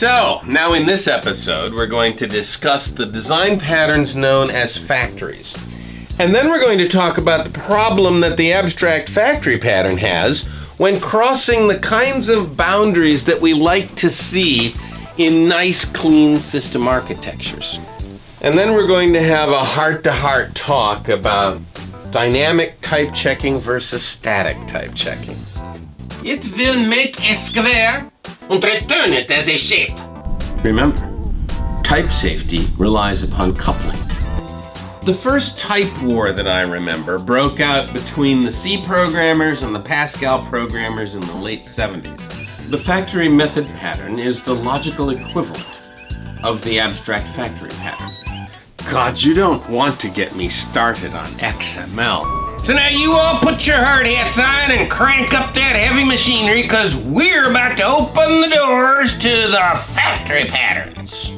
So, now in this episode, we're going to discuss the design patterns known as factories. And then we're going to talk about the problem that the abstract factory pattern has when crossing the kinds of boundaries that we like to see in nice, clean system architectures. And then we're going to have a heart-to-heart talk about dynamic type checking versus static type checking. It will make a square and return it as a shape. Remember, type safety relies upon coupling. The first type war that I remember broke out between the C programmers and the Pascal programmers in the late 70s. The factory method pattern is the logical equivalent of the abstract factory pattern. God, you don't want to get me started on XML. So now you all put your hard hats on and crank up that heavy machinery, because we're about to open the doors to the factory patterns.